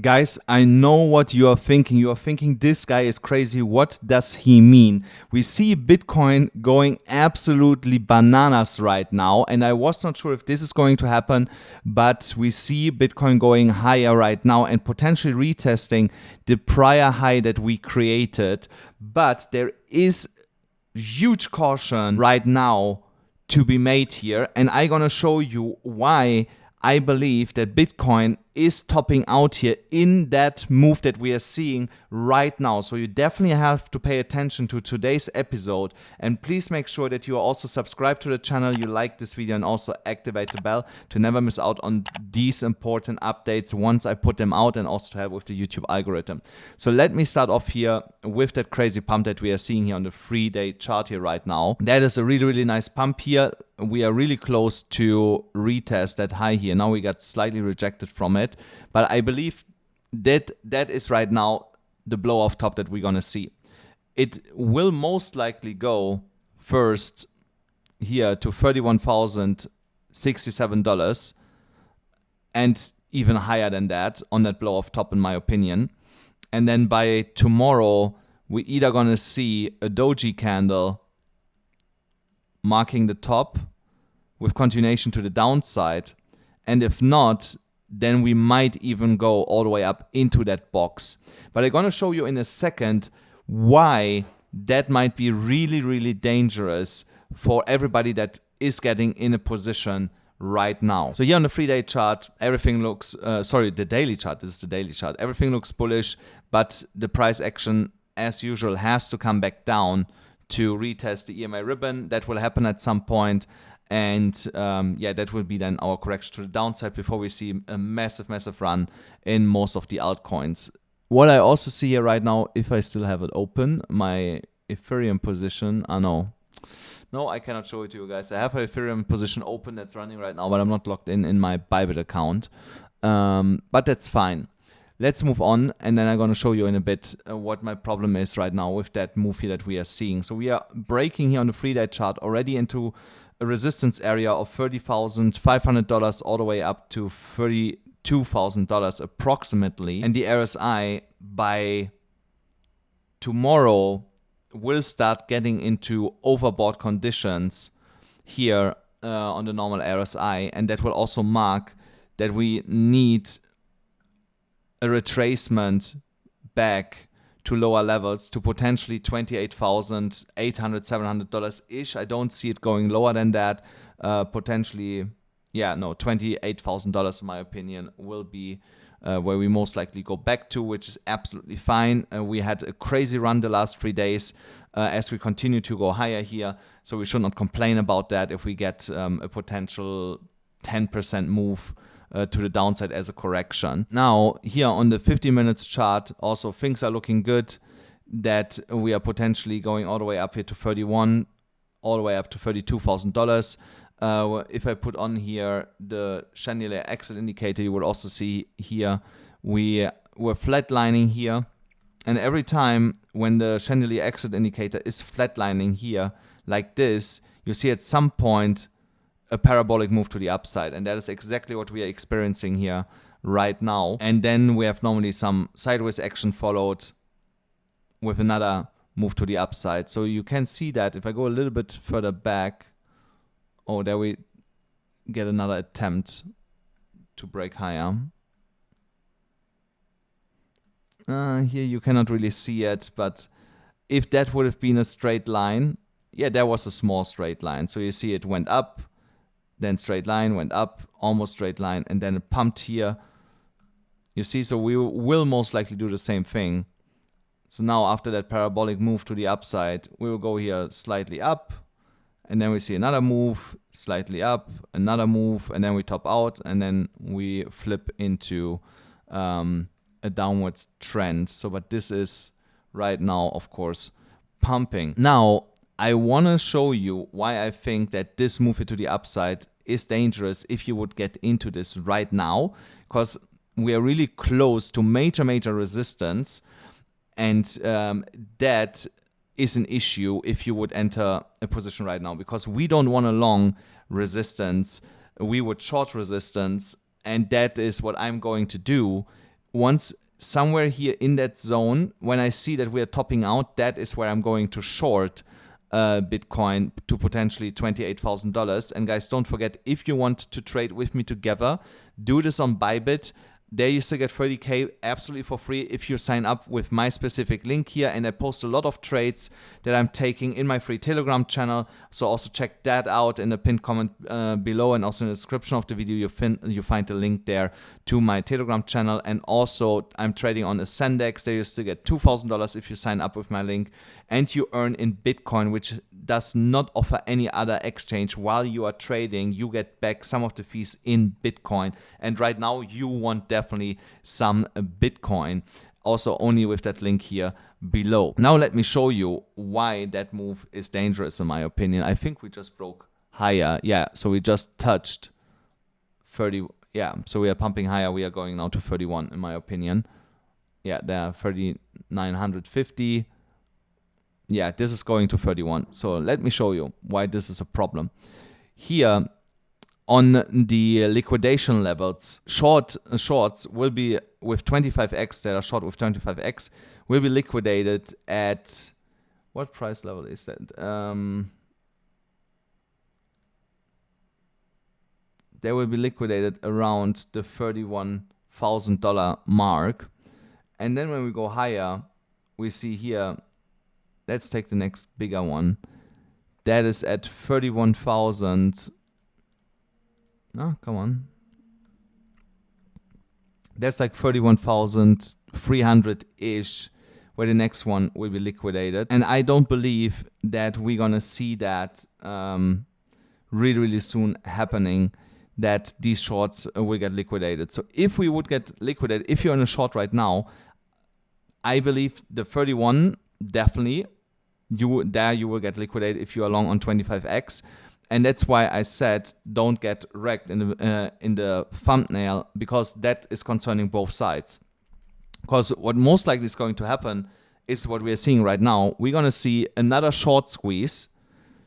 Guys, I know what you are thinking. You are thinking this guy is crazy. What does he mean? We see Bitcoin going absolutely bananas right now, and I was not sure if this is going to happen, but we see Bitcoin going higher right now and potentially retesting the prior high that we created. But there is huge caution right now to be made here, and I'm gonna show you why I believe that Bitcoin is topping out here in that move that we are seeing right now. So you definitely have to pay attention to today's episode, and please make sure that you are also subscribed to the channel, you like this video, and also activate the bell to never miss out on these important updates once I put them out, and also to help with the YouTube algorithm. So let me start off here with that crazy pump that we are seeing here on the 3-day chart here right now. That is a really nice pump here. We are really close to retest that high here. Now we got slightly rejected from it, but I believe that that is right now the blow off top that we're gonna see. It will most likely go first here to $31,067 and even higher than that on that blow off top, in my opinion. And then by tomorrow, we either gonna see a doji candle marking the top with continuation to the downside, and if not, then we might even go all the way up into that box. But I'm gonna show you in a second why that might be really dangerous for everybody that is getting in a position right now. So here on the 3-day chart, everything looks, the daily chart, this is the daily chart, everything looks bullish, but the price action as usual has to come back down to retest the EMA ribbon. That will happen at some point, and yeah, that will be then our correction to the downside before we see a massive run in most of the altcoins. What I also see here right now, if I still have it open, my Ethereum position, no, I cannot show it to you guys. I have an Ethereum position open that's running right now, but I'm not logged in my BYBIT account, but that's fine. Let's move on, and then I'm going to show you in a bit what my problem is right now with that move here that we are seeing. So we are breaking here on the 3-day chart already into a resistance area of $30,500 all the way up to $32,000 approximately. And the RSI by tomorrow will start getting into overbought conditions here on the normal RSI, and that will also mark that we need a retracement back to lower levels to potentially $28,800, $700-ish. I don't see it going lower than that. Potentially, yeah, no, $28,000 in my opinion will be where we most likely go back to, which is absolutely fine. We had a crazy run the last 3 days as we continue to go higher here, so we should not complain about that if we get a potential 10% move to the downside as a correction. Now here on the 50 minutes chart, also things are looking good, that we are potentially going all the way up here to 31, all the way up to $32,000. If I put on here the chandelier exit indicator, you will also see here we were flatlining here, and every time when the chandelier exit indicator is flatlining here like this, you see at some point a parabolic move to the upside, and that is exactly what we are experiencing here right now. And then we have normally some sideways action followed with another move to the upside. So you can see that if I go a little bit further back, oh, there we get another attempt to break higher. Here you cannot really see it, but if that would have been a straight line, yeah, there was a small straight line. So you see it went up, then straight line, went up, almost straight line, and then it pumped here. You see, so we will most likely do the same thing. So now after that parabolic move to the upside, we will go here slightly up, and then we see another move, slightly up, another move, and then we top out, and then we flip into a downwards trend. So, but this is right now, of course, pumping. Now, I want to show you why I think that this move here to the upside is dangerous if you would get into this right now, because we are really close to major resistance, and that is an issue if you would enter a position right now, because we don't want a long resistance, we would short resistance, and that is what I'm going to do once somewhere here in that zone, when I see that we are topping out, that is where I'm going to short Bitcoin to potentially $28,000. And guys, don't forget, if you want to trade with me together, do this on BYBIT. There you still get 30K absolutely for free if you sign up with my specific link here. And I post a lot of trades that I'm taking in my free Telegram channel. So also check that out in the pinned comment below, and also in the description of the video you find the link there to my Telegram channel. And also I'm trading on ASCENDEX. There you still get $2,000 if you sign up with my link, and you earn in Bitcoin, which does not offer any other exchange. While you are trading, you get back some of the fees in Bitcoin. And right now you want definitely some Bitcoin, also only with that link here below. Now let me show you why that move is dangerous in my opinion. I think we just broke higher. Yeah, so we just touched 30. Yeah, so we are pumping higher. We are going now to 31 in my opinion. Yeah, there are 3,950. Yeah, this is going to 31. So let me show you why this is a problem. Here on the liquidation levels, shorts will be with 25x, that are short with 25x, will be liquidated at, what price level is that? They will be liquidated around the $31,000 mark. And then when we go higher, we see here, let's take the next bigger one. That is at 31,000. No, come on. That's like 31,300-ish, where the next one will be liquidated. And I don't believe that we're going to see that really, really soon happening, that these shorts will get liquidated. So if we would get liquidated, if you're in a short right now, I believe the 31 definitely, you will get liquidated if you are long on 25x. And that's why I said don't get Rekkt in the thumbnail, because that is concerning both sides. Because what most likely is going to happen is what we are seeing right now. We're going to see another short squeeze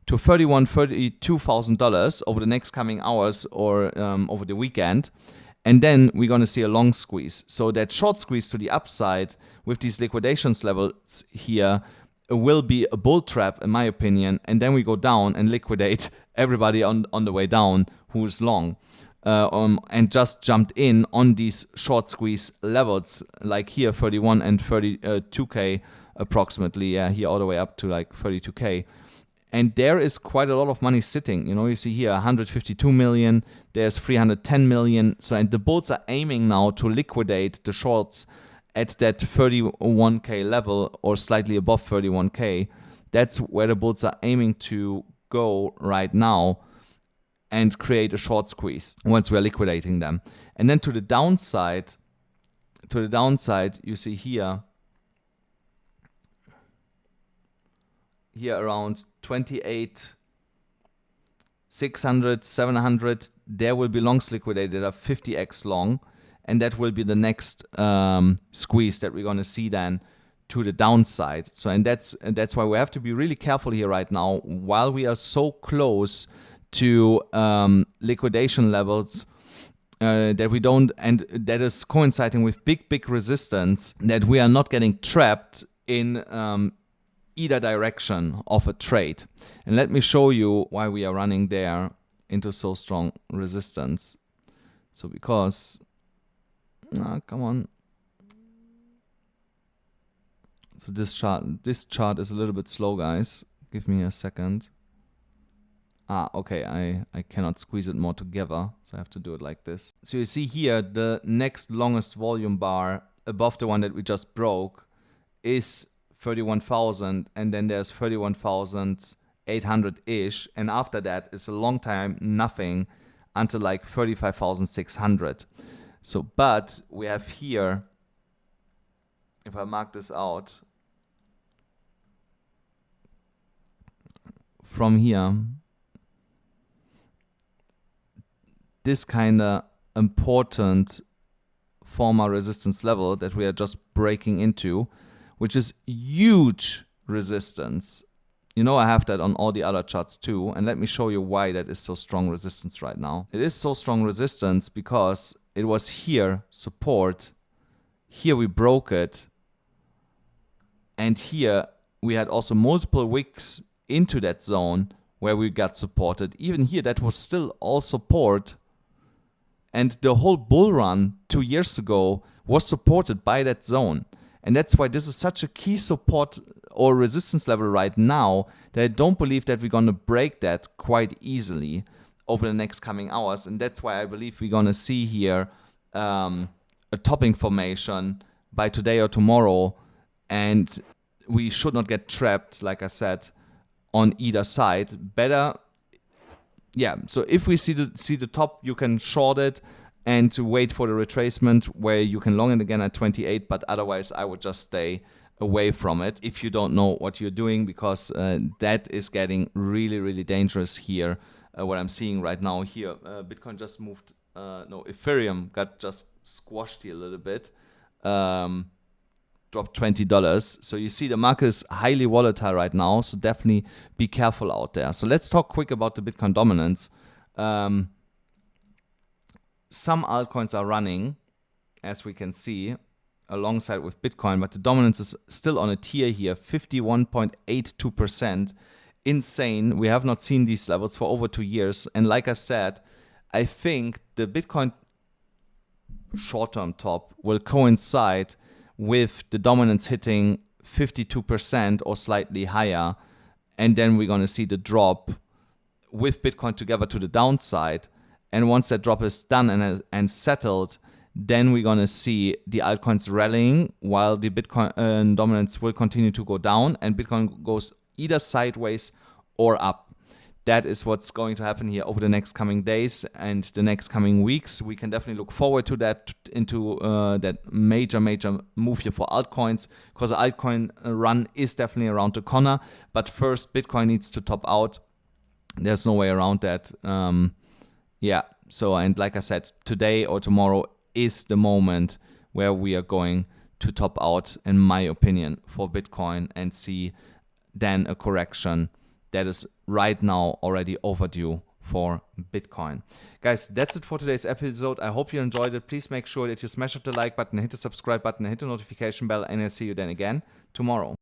to $32,000 over the next coming hours or over the weekend. And then we're going to see a long squeeze. So that short squeeze to the upside with these liquidations levels here will be a bull trap in my opinion. And then we go down and liquidate everybody on the way down who's long and just jumped in on these short squeeze levels, like here 31 and 32K approximately. Yeah, here all the way up to like 32K. And there is quite a lot of money sitting. You know, you see here 152 million, there's 310 million. So, and the bulls are aiming now to liquidate the shorts at that 31K level or slightly above 31K. That's where the bulls are aiming to go right now and create a short squeeze once we're liquidating them. And then to the downside, you see here around 28, 600, 700, there will be longs liquidated at 50x long, and that will be the next squeeze that we're going to see then to the downside. So, and that's why we have to be really careful here right now, while we are so close to liquidation levels that we don't, and that is coinciding with big resistance, that we are not getting trapped in either direction of a trade. And let me show you why we are running there into so strong resistance. So because, come on. So this chart is a little bit slow, guys. Give me a second. Okay, I cannot squeeze it more together, so I have to do it like this. So you see here, the next longest volume bar above the one that we just broke is 31,000, and then there's 31,800-ish, and after that it's a long time nothing until like 35,600. So, but we have here, if I mark this out, from here, this kind of important former resistance level that we are just breaking into, which is huge resistance. You know, I have that on all the other charts too. And let me show you why that is so strong resistance right now. It is so strong resistance because it was here support, Here we broke it. And here we had also multiple wicks into that zone where we got supported. Even here, that was still all support. And the whole bull run 2 years ago was supported by that zone. And that's why this is such a key support or resistance level right now that I don't believe that we're going to break that quite easily over the next coming hours. And that's why I believe we're going to see here a topping formation by today or tomorrow. And we should not get trapped, like I said, on either side. Better, yeah, so if we see the top, you can short it and to wait for the retracement where you can long it again at 28, but otherwise I would just stay away from it if you don't know what you're doing, because that is getting really, really dangerous here. What I'm seeing right now here, Bitcoin just moved, no, Ethereum got just squashed here a little bit, dropped $20. So you see the market is highly volatile right now, so definitely be careful out there. So let's talk quick about the Bitcoin dominance. Some altcoins are running, as we can see, alongside with Bitcoin, but the dominance is still on a tier here, 51.82%. Insane. We have not seen these levels for over 2 years. And like I said, I think the Bitcoin short-term top will coincide with the dominance hitting 52% or slightly higher. And then we're going to see the drop with Bitcoin together to the downside. And once that drop is done and settled, then we're going to see the altcoins rallying while the Bitcoin dominance will continue to go down and Bitcoin goes either sideways or up. That is what's going to happen here over the next coming days and the next coming weeks. We can definitely look forward to that, into that major move here for altcoins, because the altcoin run is definitely around the corner. But first, Bitcoin needs to top out. There's no way around that. Yeah, so, and like I said, today or tomorrow is the moment where we are going to top out, in my opinion, for Bitcoin and see then a correction that is right now already overdue for Bitcoin. Guys, that's it for today's episode. I hope you enjoyed it. Please make sure that you smash up the like button, hit the subscribe button, hit the notification bell, and I'll see you then again tomorrow.